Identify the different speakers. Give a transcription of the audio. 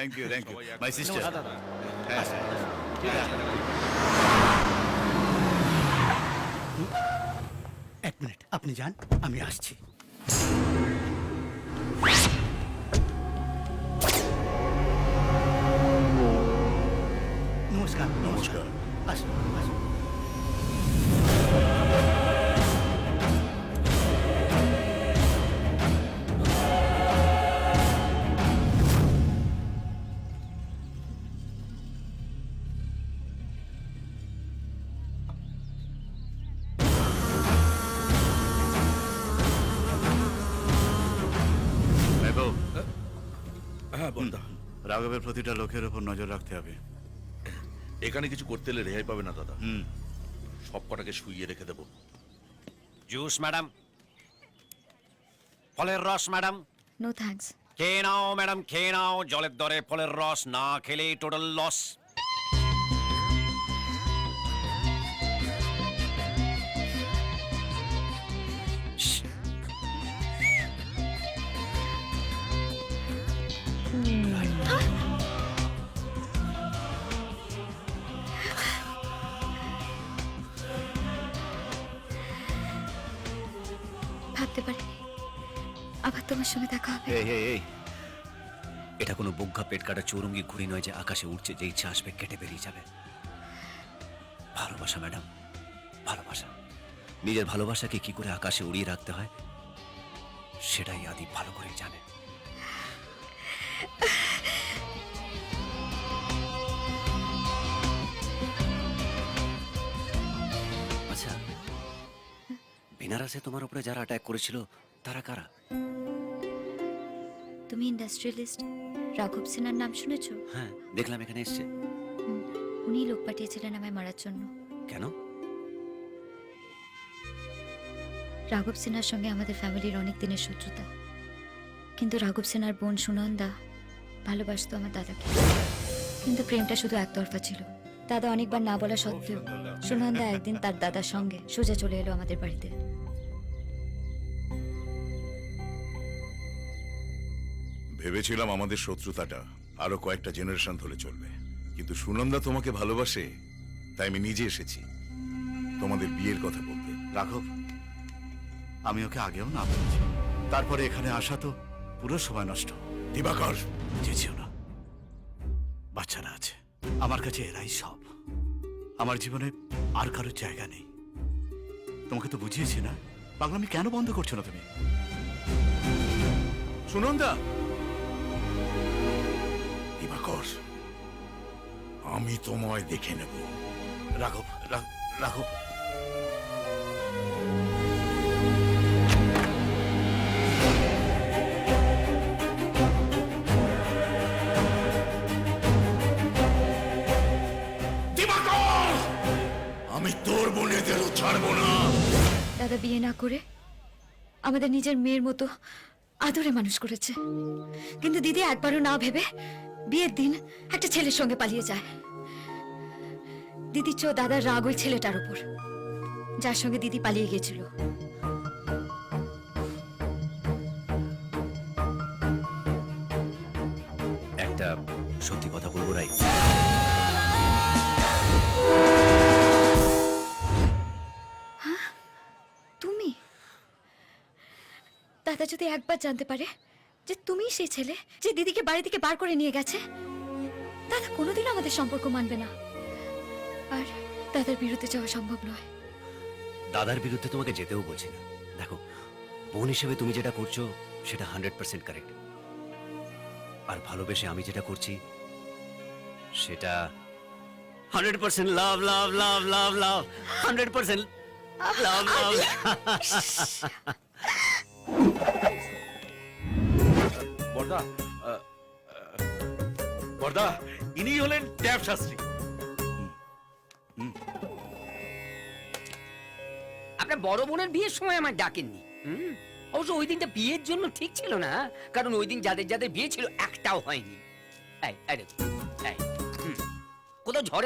Speaker 1: Thank you my sister.
Speaker 2: এক minute, আপনি যান, আমি আসছি। নমস্কার।
Speaker 1: নমস্কার।
Speaker 2: আসুন আসুন।
Speaker 1: মেহবুব,
Speaker 3: হ্যাঁ বলদা,
Speaker 1: রাঘবের প্রতিটা লোকের উপর নজর রাখতে হবে।
Speaker 3: এখানে কিছু করতে এলে রেহাই পাবে না দাদা। সব কটাকে শুইয়ে রেখে দেবো।
Speaker 4: জুস ম্যাডাম, ফলের রস ম্যাডাম,
Speaker 5: নো থ্যাঙ্কস।
Speaker 4: খেয়ে নাও ম্যাডাম, খেয়ে নাও। জলের দরে ফলের রস না খেলে টোটাল লস।
Speaker 5: ভাবতে পারিনি আবার তোমার সঙ্গে দেখা হবে।
Speaker 6: এই এটা কোনো বোগ্গা পেট কাটা চৌরঙ্গি ঘুড়ি নয় যে আকাশে উঠছে, যে ইচ্ছা আসবে কেটে বেরিয়ে যাবে। ভালোবাসা ম্যাডাম, ভালোবাসা। নিজের ভালোবাসাকে কি করে আকাশে উড়িয়ে রাখতে হয় সেটাই আদি ভালো করে জানে। আচ্ছা, বেনারসে তোমার উপরে যারা অ্যাটাক করেছিল তারা কারা?
Speaker 5: তুমি ইন্ডাস্ট্রিয়ালিস্ট রাঘব সিনহার নাম শুনেছো?
Speaker 6: হ্যাঁ, দেখলাম এখানে এসছে।
Speaker 5: উনি লোক পাঠিয়েছিলেন আমায় মারার জন্য।
Speaker 6: কেন?
Speaker 5: রাঘব সিনহার সঙ্গে আমাদের ফ্যামিলির অনেক দিনের শত্রুতা, কিন্তু রাঘব সিনহার বোন সুনন্দা ভালোবাসতো আমার দাদাকে। কিন্তু প্রেমটা শুধু একতরফা ছিল। দাদা অনেকবার না বলা সত্ত্বেও সুনন্দা একদিন তার দাদার সঙ্গে সোজা চলে এলো আমাদের বাড়িতে।
Speaker 7: ভেবেছিলাম আমাদের শত্রুতাটা আরো কয়েকটা জেনারেশন ধরে চলবে, কিন্তু সুনন্দা তোমাকে ভালোবাসে, তাই আমি নিজে এসেছি তোমাদের বিয়ের কথা বলতে।
Speaker 1: রাঘব, আমি ওকে আগেও না বলেছি, তারপরে এখানে আসা তো পুরো সময় নষ্ট।
Speaker 7: দিবাকর,
Speaker 1: চেয়েছিও না। বাচ্চারা আছে আমার কাছে, এরাই সব। আমার জীবনে আর কারোর জায়গা নেই। তোমাকে তো বুঝিয়েছি না, পাগলামি কেন বন্ধ করছো না তুমি?
Speaker 7: সুনন্দা, দিবাকর, আমি তোমায় দেখে নেব।
Speaker 1: রাঘব, রাঘব,
Speaker 7: দিবাকর, আমি তোর বোনেদেরও ছাড়বো না।
Speaker 5: দাদা বিয়ে না করে আমাদের নিজের মেয়ের মতো আদরে মানুষ করেছে, কিন্তু দিদি একবারও না ভেবে বিয়ের দিন একটা ছেলের সঙ্গে পালিয়ে যায়। দিদির চেয়েও দাদার রাগ ওই ছেলেটার উপর, যার সঙ্গে দিদি পালিয়ে গেছিল।
Speaker 6: একটা সত্যি কথা বলবো রাই,
Speaker 5: তুমি? দাদা যদি একবার জানতে পারে যে তুমি সেই ছেলে যে দিদিকে বাড়ি থেকে বার করে নিয়ে গেছে, দাদা কোনোদিনও আমাদের সম্পর্ক মানবে না, আর দাদার বিরুদ্ধে যাওয়া সম্ভব নয়।
Speaker 6: দাদার বিরুদ্ধে তোমাকে যেতেও বলছি না। দেখো, বোন হিসেবে তুমি যেটা করছো সেটা 100% কারেক্ট, আর ভালোবেসে আমি যেটা করছি সেটা 100% লাভ লাভ লাভ লাভ লাভ 100% লাভ লাভ।
Speaker 3: বর্দা, বর্দা, ইনি হলেন ট্যাপ শাস্ত্রী।
Speaker 8: আপনার বড় বোনের বিয়ের সময় আমার ডাকেননি। অবশ্য ওই দিনটা বিয়ের জন্য ঠিক ছিল না, কারণ ওই দিন যাদের যাদের বিয়ে ছিল একটাও হয়নি। কোথাও ঝড়ে